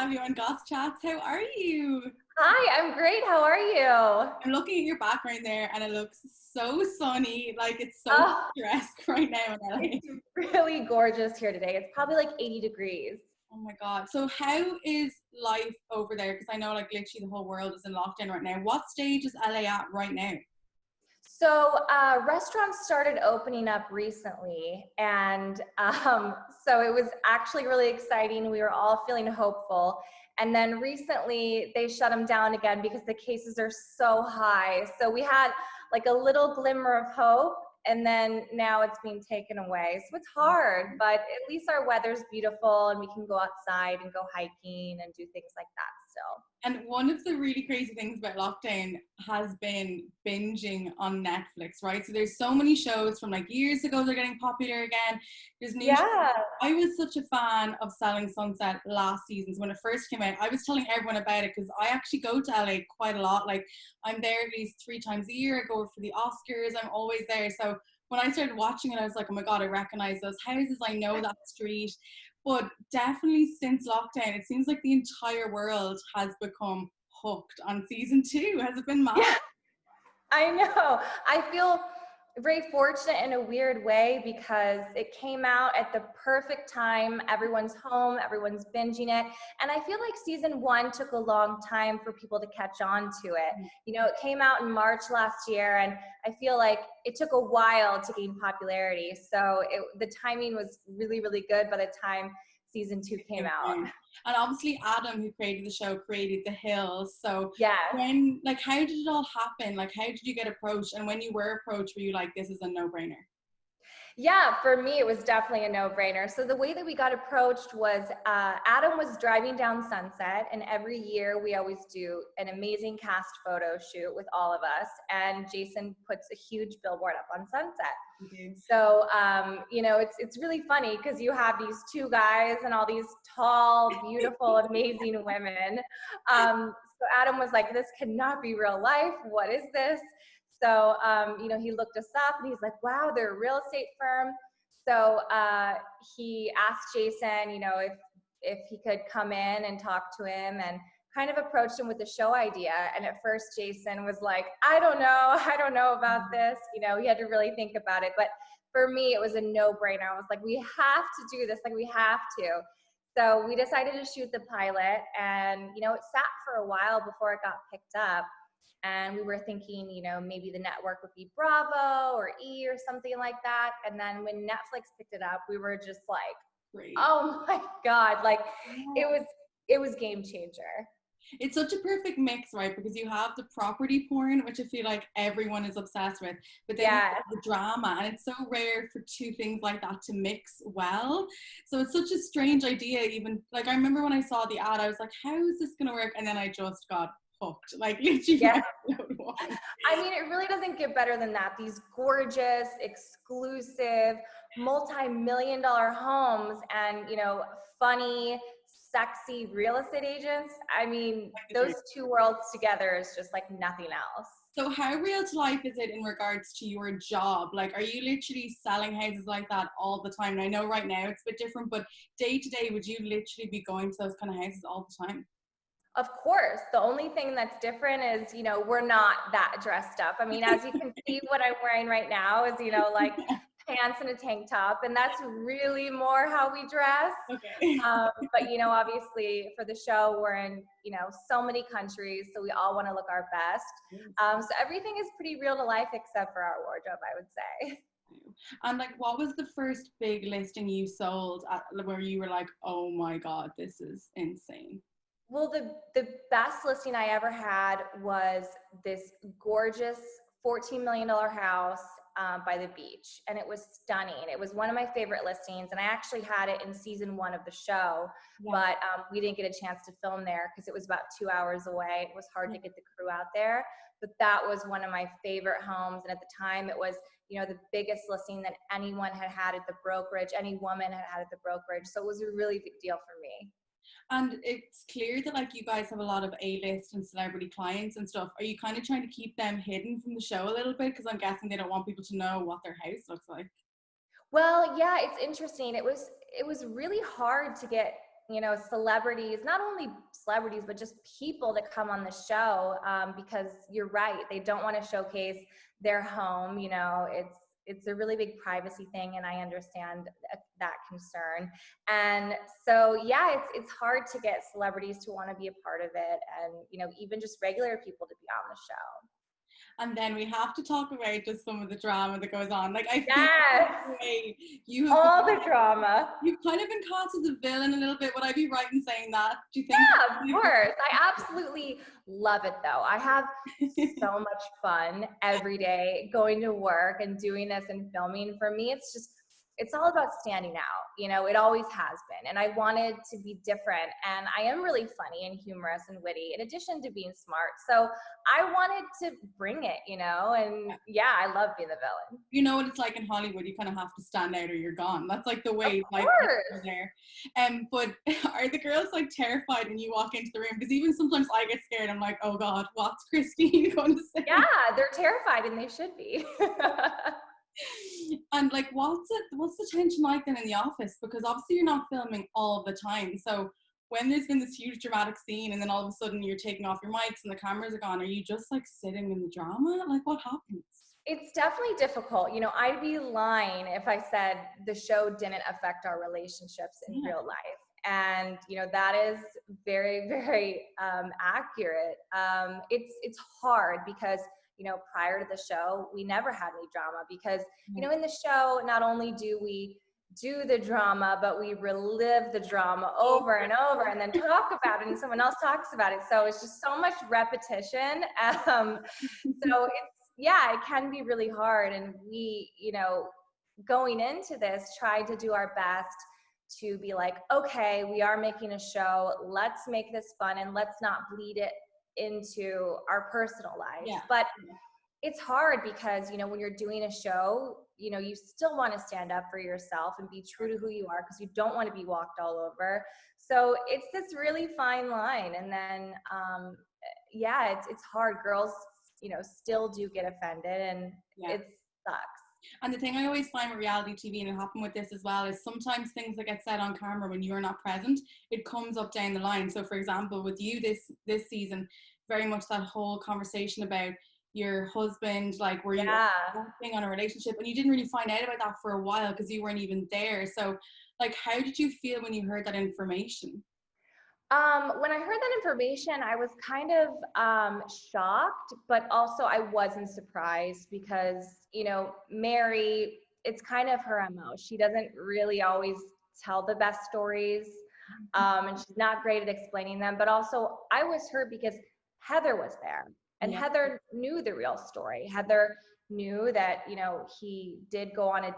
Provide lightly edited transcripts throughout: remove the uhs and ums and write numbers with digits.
have you on Goss Chats. How are you? Hi, I'm great. How are you? I'm looking at your background there and it looks so sunny. Like it's so Oh, picturesque right now in LA. it's really gorgeous here today. It's probably like 80 degrees. Oh my God. So how is life over there? Because I know like literally the whole world is in lockdown right now. What stage is LA at right now? So restaurants started opening up recently, and so it was actually really exciting. We were all feeling hopeful. And then recently they shut them down again because the cases are so high. So we had like a little glimmer of hope, and then now it's being taken away. So it's hard, but at least our weather's beautiful and we can go outside and go hiking and do things like that still. And one of the really crazy things about lockdown has been binging on Netflix, right? So there's so many shows from like years ago, they're getting popular again. There's new shows. Yeah. I was such a fan of Selling Sunset last season. So when it first came out, I was telling everyone about it because I actually go to LA quite a lot. Like I'm there at least 3 times a year. I go for the Oscars. I'm always there. So when I started watching it, I was like, oh my God, I recognize those houses. I know that street. But definitely since lockdown, it seems like the entire world has become hooked on season 2. Has it been mad? Yeah. I know. I feel very fortunate in a weird way because it came out at the perfect time. Everyone's home, everyone's binging it. And I feel like season 1 took a long time for people to catch on to it. You know, it came out in March last year, and I feel like it took a while to gain popularity. So the timing was really, really good by the time season 2 came out. And obviously Adam, who created the show, created The Hills. So Yeah. how did it all happen? Like, how did you get approached? And when you were approached, were you like, this is a no-brainer? Yeah, for me, it was definitely a no-brainer. So the way that we got approached was Adam was driving down Sunset, and every year we always do an amazing cast photo shoot with all of us, and Jason puts a huge billboard up on Sunset. Okay. So, you know, it's really funny because you have these 2 guys and all these tall, beautiful, amazing women. So Adam was like, this cannot be real life. What is this? So, you know, he looked us up and he's like, wow, they're a real estate firm. So he asked Jason, you know, if he could come in and talk to him, and kind of approached him with the show idea. And at first Jason was like, I don't know about this. You know, he had to really think about it. But for me, it was a no-brainer. I was like, we have to do this. Like, we have to. So we decided to shoot the pilot, and, you know, it sat for a while before it got picked up. And we were thinking, you know, maybe the network would be Bravo or E or something like that. And then when Netflix picked it up, we were just like, Great. oh my God, like it was game changer. It's such a perfect mix, right? Because you have the property porn, which I feel like everyone is obsessed with, but then you have the drama, and it's so rare for 2 things like that to mix well. So it's such a strange idea. Even like I remember when I saw the ad, I was like, how is this gonna work? And then I just got hooked, like literally. Yeah. I mean, it really doesn't get better than that. These gorgeous, exclusive, multi-million-dollar homes, and, you know, funny, sexy real estate agents. I mean, those 2 worlds together is just like nothing else. So how real to life is it in regards to your job? Like, are you literally selling houses like that all the time? And I know right now it's a bit different, but day to day, would you literally be going to those kind of houses all the time? Of course. The only thing that's different is, you know, we're not that dressed up. I mean, as you can see, what I'm wearing right now is, you know, like pants and a tank top, and that's really more how we dress. Okay. But, you know, obviously for the show, we're in, you know, so many countries, so we all want to look our best. So everything is pretty real to life except for our wardrobe, I would say. And like, what was the first big listing you sold where you were like, oh my God, this is insane? Well, the best listing I ever had was this gorgeous $14 million house by the beach, and it was stunning. It was one of my favorite listings, and I actually had it in season 1 of the show, but we didn't get a chance to film there because it was about 2 hours away. It was hard to get the crew out there, but that was one of my favorite homes, and at the time it was, you know, the biggest listing that anyone had had at the brokerage, any woman had had at the brokerage, so it was a really big deal for me. And it's clear that like you guys have a lot of A-list and celebrity clients and stuff. Are you kind of trying to keep them hidden from the show a little bit? Because I'm guessing they don't want people to know what their house looks like. Well, yeah, it's interesting. It was really hard to get celebrities, not only celebrities, but just people to come on the show, because you're right, they don't want to showcase their home. It's a really big privacy thing, and I understand that concern. And so, yeah, it's hard to get celebrities to want to be a part of it, and even just regular people to be on the show. And then we have to talk about just some of the drama that goes on. Like, I feel Yes, like you have all the drama. You've kind of been cast as a villain a little bit. Would I be right in saying that? Do you think? Yeah, of course. I absolutely love it, though. I have so much fun every day going to work and doing this and filming. For me, it's all about standing out. It always has been. And I wanted to be different. And I am really funny and humorous and witty, in addition to being smart. So I wanted to bring it, and yeah, I love being the villain. You know what it's like in Hollywood, you kind of have to stand out or you're gone. That's like the way, Of course. there. But are the girls like terrified when you walk into the room? Because even sometimes I get scared. I'm like, oh God, what's Christine going to say? Yeah, they're terrified, and they should be. And like, what's the tension like then in the office? Because obviously you're not filming all the time. So when there's been this huge dramatic scene and then all of a sudden you're taking off your mics and the cameras are gone, are you just like sitting in the drama? Like, what happens? It's definitely difficult. I'd be lying if I said the show didn't affect our relationships in real life. And, that is very, very accurate. It's hard because, prior to the show, we never had any drama because, in the show, not only do we do the drama, but we relive the drama over and over and then talk about it and someone else talks about it. So it's just so much repetition. So it can be really hard. And we, going into this, tried to do our best to be like, okay, we are making a show. Let's make this fun and let's not bleed it into our personal lives. Yeah. But it's hard because, when you're doing a show, you still want to stand up for yourself and be true to who you are because you don't want to be walked all over. So it's this really fine line. And then, it's hard. Girls, still do get offended, and it sucks. And the thing I always find with reality TV, and it happened with this as well, is sometimes things that get said on camera when you're not present, it comes up down the line. So for example, with you this season, very much that whole conversation about your husband, like were you working on a relationship, and you didn't really find out about that for a while because you weren't even there. So like, how did you feel when you heard that information? When I heard that information, I was kind of shocked, but also I wasn't surprised because, Mary, it's kind of her MO. She doesn't really always tell the best stories, and she's not great at explaining them. But also, I was hurt because Heather was there, and Heather knew the real story. Heather knew that, he did go on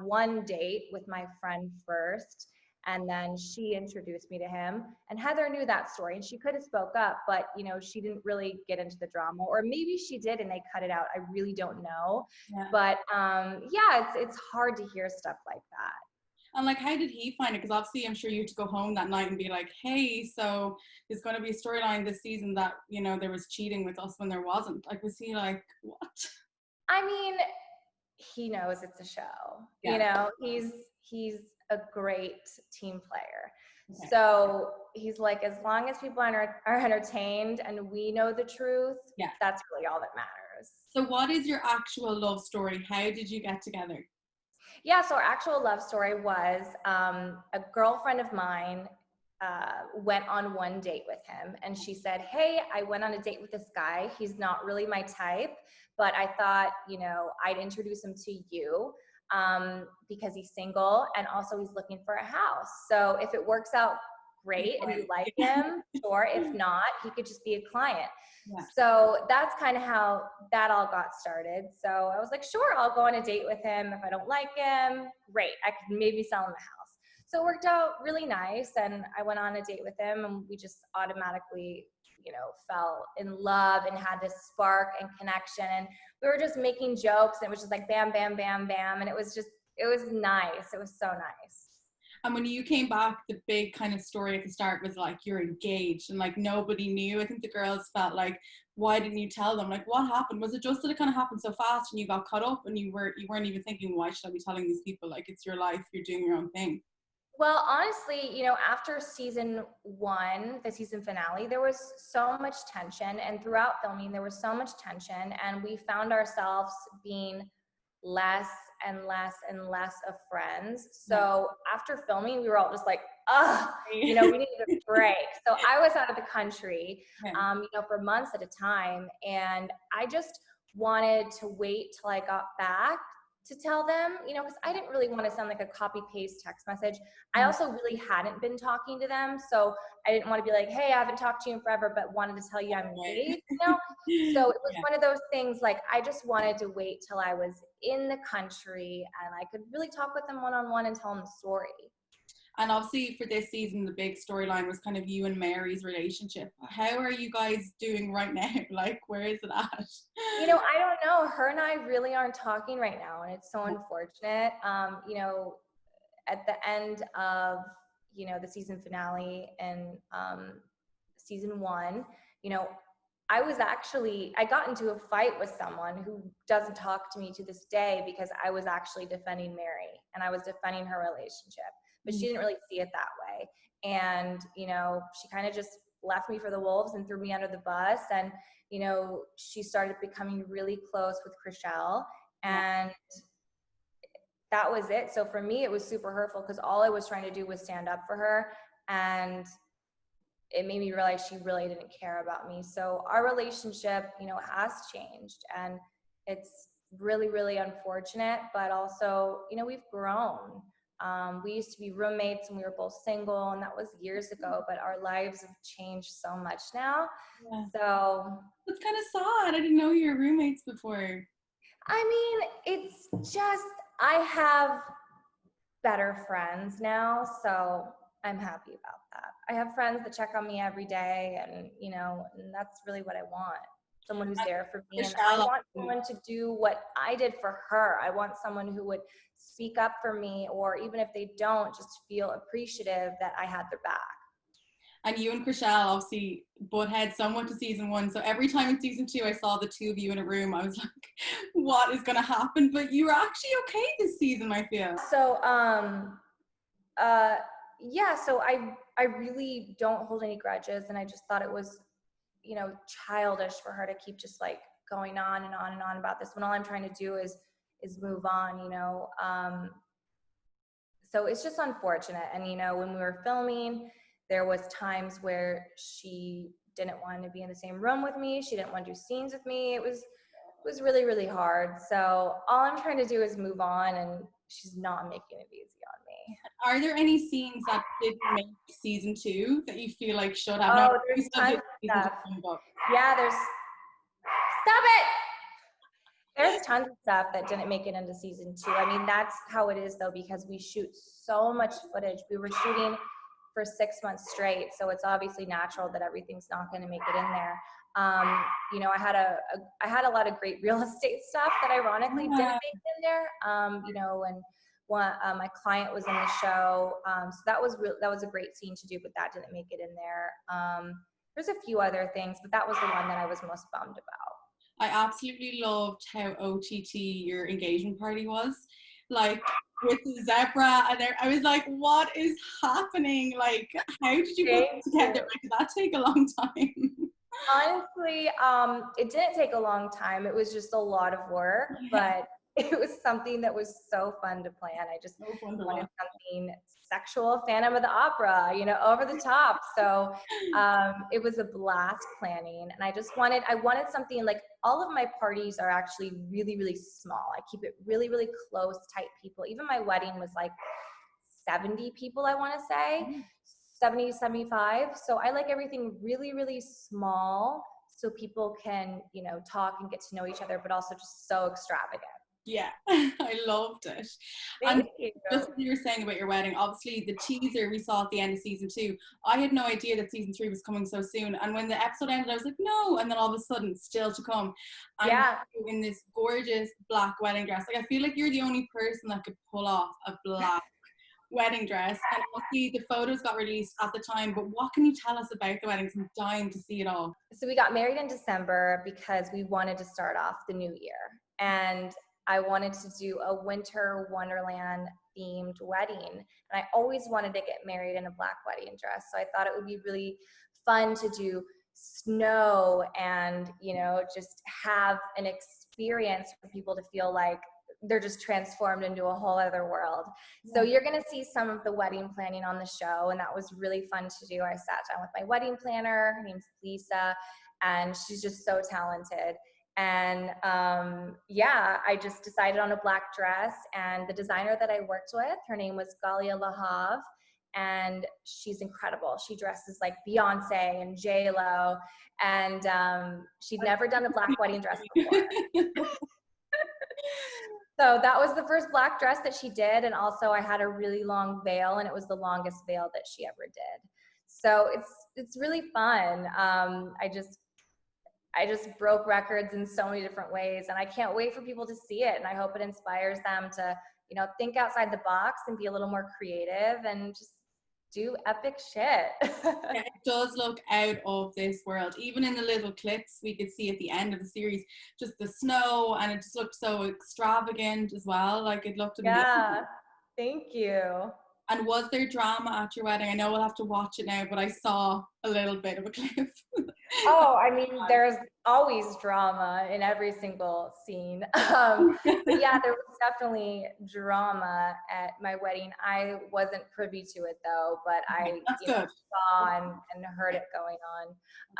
one date with my friend first. And then she introduced me to him, and Heather knew that story, and she could have spoke up, but she didn't really get into the drama, or maybe she did and they cut it out. I really don't know. But it's hard to hear stuff like that. And like, how did he find it? Because obviously I'm sure you had to go home that night and be like, hey, so there's going to be a storyline this season that, there was cheating with us when there wasn't. Like, was he like, what? I mean, he knows it's a show. He's a great team player. Okay. So he's like, as long as people are entertained and we know the truth, that's really all that matters. So what is your actual love story? How did you get together? Yeah, so our actual love story was a girlfriend of mine went on one date with him, and she said, hey, I went on a date with this guy. He's not really my type, but I thought, I'd introduce him to you. Because he's single and also he's looking for a house. So if it works out, great, and you like him, sure. If not, he could just be a client. So that's kind of how that all got started. So I was like, sure, I'll go on a date with him. If I don't like him, great, I could maybe sell him the house. So it worked out really nice, and I went on a date with him, and we just automatically fell in love and had this spark and connection, and we were just making jokes, and it was just like bam, bam, bam, bam, and it was nice. It was so nice. And when you came back, the big kind of story at the start was like, you're engaged, and like nobody knew. I think the girls felt like, why didn't you tell them? Like, what happened? Was it just that it kind of happened so fast and you got caught up and you weren't even thinking, why should I be telling these people? Like, it's your life, you're doing your own thing. Well, honestly, you know, after season 1, the season finale, there was so much tension, and throughout filming, there was so much tension, and we found ourselves being less and less and less of friends. Yeah. So after filming, we were all just like, ugh, you know, we needed a break. So I was out of the country, Yeah. you know, for months at a time, and I just wanted to wait till I got back to tell them, you know, because I didn't really want to sound like a copy paste text message. I Mm. also really hadn't been talking to them, so I didn't want to be like, hey, I haven't talked to you in forever, but wanted to tell you I'm engaged, you know? So it was Yeah. one of those things, like, I just wanted to wait till I was in the country and I could really talk with them one-on-one and tell them the story. And obviously for this season, the big storyline was kind of you and Mary's relationship. How are you guys doing right now? Like, where is it at? You know, I don't know. Her and I really aren't talking right now, and it's so unfortunate. You know, at the end of, you know, the season finale and season 1, you know, I got into a fight with someone who doesn't talk to me to this day because I was actually defending Mary and I was defending her relationship, but she didn't really see it that way. And, you know, she kind of just left me for the wolves and threw me under the bus. And, you know, she started becoming really close with Chrishell, and that was it. So for me, it was super hurtful because all I was trying to do was stand up for her. And it made me realize she really didn't care about me. So our relationship, you know, has changed, and it's really, really unfortunate, but also, you know, we've grown. We used to be roommates and we were both single, and that was years ago, but our lives have changed so much now. Yeah. So, It's kind of sad. I didn't know you were roommates before. I mean, it's just, I have better friends now, so I'm happy about that. I have friends that check on me every day, and, you know, and that's really what I want. Someone who's there for me, and I Chrishell, want someone to do what I did for her. I want someone who would speak up for me, or even if they don't, just feel appreciative that I had their back. and you and Chrishell obviously butt heads somewhat to season 1. So every time in season 2 I saw the two of you in a room, I was like, what is going to happen? But you were actually okay this season, I feel. So, yeah, so I really don't hold any grudges, and I just thought it was, you know, childish for her to keep just like going on and on and on about this when all I'm trying to do is move on, you know. So it's just unfortunate. And, you know, when we were filming, there was times where she didn't want to be in the same room with me. She didn't want to do scenes with me. It was really, really hard. So all I'm trying to do is move on, and she's not making it easy on me. Are there any scenes that didn't make season 2 that you feel like should have? Oh, No, you there's still tons did of season stuff. 2, but Yeah, stop it. There's tons of stuff that didn't make it into season 2. I mean, that's how it is though, because we shoot so much footage. We were shooting for 6 months straight, so it's obviously natural that everything's not going to make it in there. You know, I had a lot of great real estate stuff that ironically didn't make it in there. You know, and my client was in the show, so that was a great scene to do, but that didn't make it in there. There's a few other things, but that was the one that I was most bummed about. I absolutely loved how OTT your engagement party was. Like with the zebra, and there, I was like, what is happening? Like, how did you put it together? Like, did that take a long time? Honestly, it didn't take a long time. It was just a lot of work, but it was something that was so fun to plan. I just wanted something sexual, Phantom of the Opera, you know, over the top. So it was a blast planning, and I wanted something like, all of my parties are actually really, really small. I keep it really, really close, tight people. Even my wedding was like 70 people, I want to say. 70, 75. So I like everything really, really small so people can, you know, talk and get to know each other, but also just so extravagant. Yeah, I loved it. Thank you. Just what you were saying about your wedding, obviously the teaser we saw at the end of season 2, I had no idea that season 3 was coming so soon. And when the episode ended, I was like, no. And then all of a sudden, still to come. And you're in this gorgeous black wedding dress. Like, I feel like you're the only person that could pull off a black wedding dress. And obviously the photos got released at the time, but what can you tell us about the wedding? I'm dying to see it all. So we got married in December because we wanted to start off the new year. And I wanted to do a winter wonderland themed wedding. And I always wanted to get married in a black wedding dress. So I thought it would be really fun to do snow and, you know, just have an experience for people to feel like they're just transformed into a whole other world. So you're going to see some of the wedding planning on the show, and that was really fun to do. I sat down with my wedding planner. Her name's Lisa, and she's just so talented. And I just decided on a black dress, and the designer that I worked with, her name was Galia Lahav, and she's incredible. She dresses like Beyonce and J-Lo, and she'd never done a black wedding dress before. So that was the first black dress that she did. And also I had a really long veil, and it was the longest veil that she ever did. So it's really fun. I just broke records in so many different ways, and I can't wait for people to see it. And I hope it inspires them to, you know, think outside the box and be a little more creative and just do epic shit. Yeah, it does look out of this world. Even in the little clips we could see at the end of the series, just the snow, and it just looked so extravagant as well. Like, it looked amazing. Yeah, thank you. And was there drama at your wedding? I know we'll have to watch it now, but I saw a little bit of a clip. Oh, I mean, there's always drama in every single scene. But yeah, there was definitely drama at my wedding. I wasn't privy to it though, but I saw and heard it going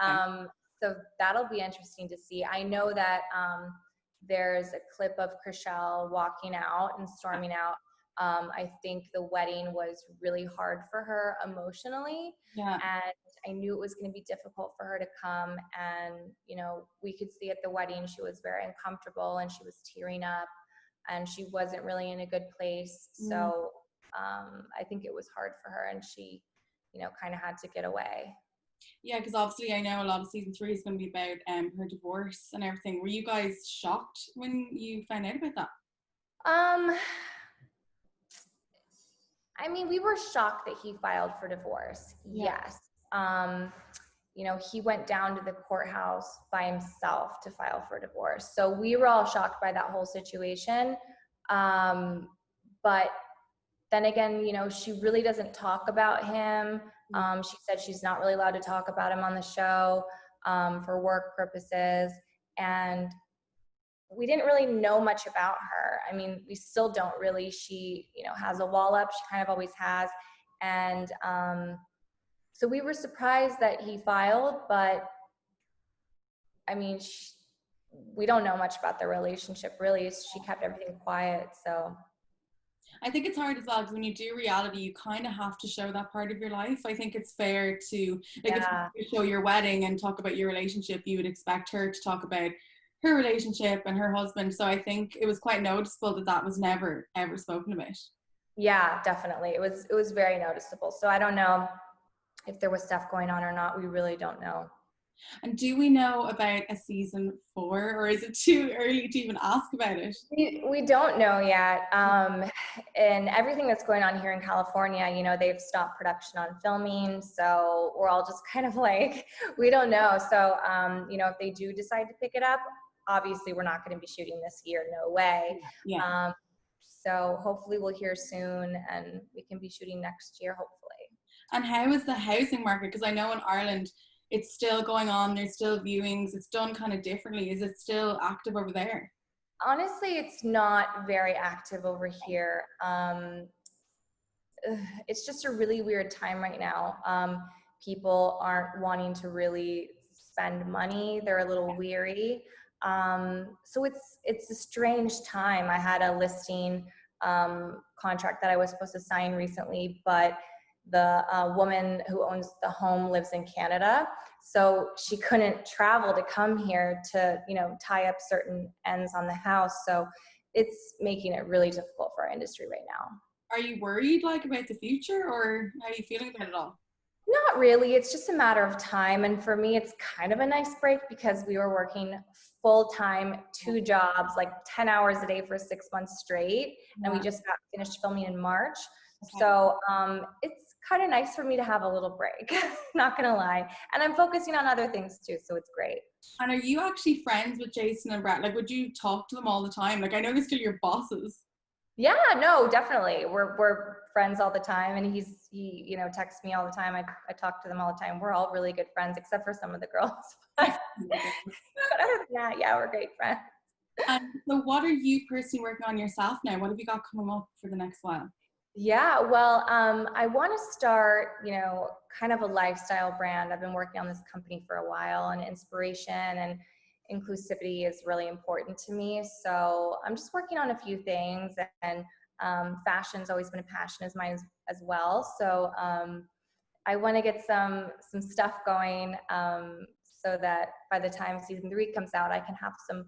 on. So that'll be interesting to see. I know that there's a clip of Chrishell walking out and storming out. I think the wedding was really hard for her emotionally. Yeah. And I knew it was going to be difficult for her to come. And, you know, we could see at the wedding, she was very uncomfortable and she was tearing up and she wasn't really in a good place. So I think it was hard for her, and she, you know, kind of had to get away. Yeah, because obviously I know a lot of season 3 is going to be about her divorce and everything. Were you guys shocked when you found out about that? I mean, we were shocked that he filed for divorce. Yeah. Yes. You know, he went down to the courthouse by himself to file for divorce. So we were all shocked by that whole situation. But then again, you know, she really doesn't talk about him. She said she's not really allowed to talk about him on the show for work purposes. And we didn't really know much about her. I mean, we still don't really. She, you know, has a wall up. She kind of always has. And so we were surprised that he filed, but I mean, we don't know much about their relationship, really. She kept everything quiet, so. I think it's hard as well, because when you do reality, you kind of have to show that part of your life. I think it's fair to, like, if you show your wedding and talk about your relationship, you would expect her to talk about her relationship and her husband. So I think it was quite noticeable that that was never ever spoken about. Yeah, definitely. It was very noticeable. So I don't know if there was stuff going on or not. We really don't know. And do we know about a season 4, or is it too early to even ask about it? We don't know yet. And everything that's going on here in California, you know, they've stopped production on filming. So we're all just kind of like, we don't know. So, you know, if they do decide to pick it up, obviously we're not going to be shooting this year. No way. Yeah. So hopefully we'll hear soon and we can be shooting next year, hopefully. And how is the housing market? Because I know in Ireland, it's still going on. There's still viewings. It's done kind of differently. Is it still active over there? Honestly, it's not very active over here. It's just a really weird time right now. People aren't wanting to really spend money. They're a little weary. So it's a strange time. I had a listing contract that I was supposed to sign recently, but the woman who owns the home lives in Canada, so she couldn't travel to come here to, you know, tie up certain ends on the house. So it's making it really difficult for our industry right now. Are you worried, like, about the future, or how are you feeling about it all? Not really. It's just a matter of time. And for me, it's kind of a nice break because we were working full-time, 2 jobs, like 10 hours a day for 6 months straight. And we just got finished filming in March. So it's kind of nice for me to have a little break, not gonna lie. And I'm focusing on other things too, so it's great. And are you actually friends with Jason and Brett? Like, would you talk to them all the time? Like, I know they're still your bosses. Yeah, no, definitely. We're friends all the time, and he you know, texts me all the time. I talk to them all the time. We're all really good friends, except for some of the girls. But other than that, yeah, we're great friends. And so what are you personally working on yourself now? What have you got coming up for the next while? Yeah, well, I want to start, you know, kind of a lifestyle brand. I've been working on this company for a while, and inspiration and inclusivity is really important to me. So I'm just working on a few things, and fashion's always been a passion of mine as well. So I want to get some stuff going, so that by the time season 3 comes out, I can have some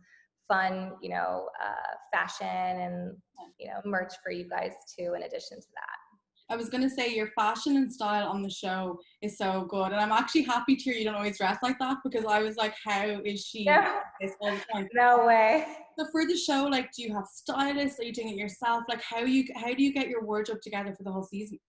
fun, you know, fashion and, you know, merch for you guys too, in addition to that. I was going to say your fashion and style on the show is so good. And I'm actually happy to hear you don't always dress like that, because I was like, how is she this all the time? No way. So for the show, like, do you have stylists? Are you doing it yourself? Like, how do you get your wardrobe together for the whole season?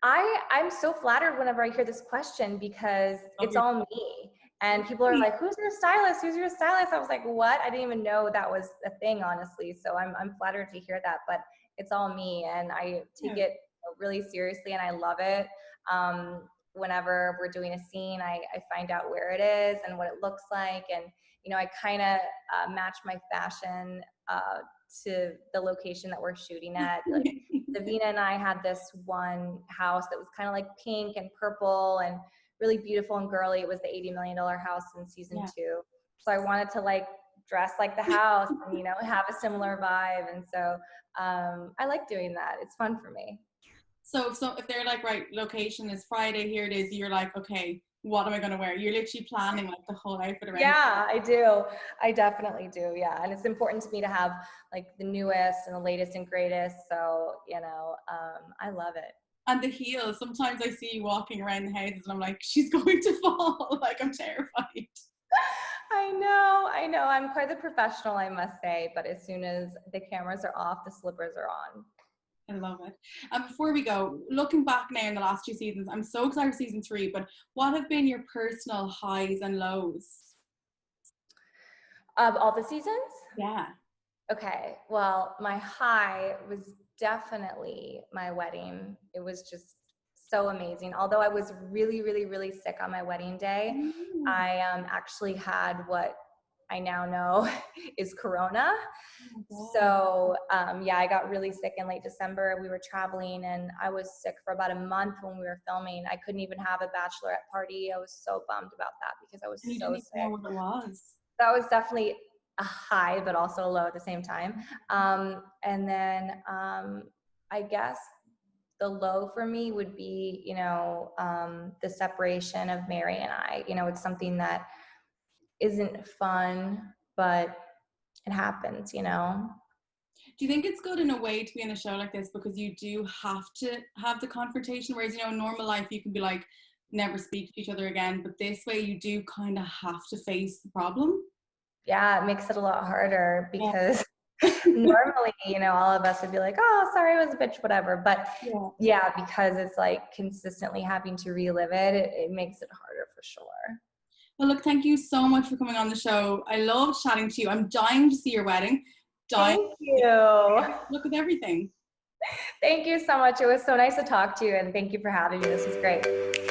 I'm so flattered whenever I hear this question, because it's all me. And people are like, who's your stylist? Who's your stylist? I was like, what? I didn't even know that was a thing, honestly. So I'm flattered to hear that, but it's all me, and I take it really seriously, and I love it. Whenever we're doing a scene, I find out where it is and what it looks like. And, you know, I kind of match my fashion to the location that we're shooting at. Like, Davina and I had this one house that was kind of like pink and purple and really beautiful and girly. It was the $80 million house in season 2. So I wanted to like dress like the house and, you know, have a similar vibe. And so I like doing that. It's fun for me. So if they're like, right, location is Friday, here it is, you're like, okay, what am I going to wear? You're literally planning like the whole outfit around. Yeah, I do. I definitely do. Yeah. And it's important to me to have like the newest and the latest and greatest. So, you know, I love it. And the heels, sometimes I see you walking around the houses and I'm like, she's going to fall. Like, I'm terrified. I know. I'm quite the professional, I must say. But as soon as the cameras are off, the slippers are on. I love it. And before we go, looking back now in the last 2 seasons, I'm so excited for season 3, but what have been your personal highs and lows? Of all the seasons? Yeah. Okay. Well, my high was definitely my wedding. It was just so amazing. Although I was really, really, really sick on my wedding day, I actually had what I now know is Corona. So yeah, I got really sick in late December. We were traveling and I was sick for about a month when we were filming. I couldn't even have a bachelorette party. I was so bummed about that because I was so sick. You didn't know what it was. That was definitely a high, but also a low at the same time. And then I guess the low for me would be, you know, the separation of Mary and I. You know, it's something that isn't fun, but it happens, you know. Do you think it's good in a way to be in a show like this because you do have to have the confrontation, whereas, you know, in normal life you can be like, never speak to each other again, but this way you do kind of have to face the problem? Yeah, it makes it a lot harder because normally, you know, all of us would be like, oh, sorry, I was a bitch, whatever. But yeah, because it's like consistently having to relive it, it makes it harder for sure. Well, look, thank you so much for coming on the show. I loved chatting to you. I'm dying to see your wedding. Thank you. Look at everything. Thank you so much. It was so nice to talk to you, and thank you for having me. This was great.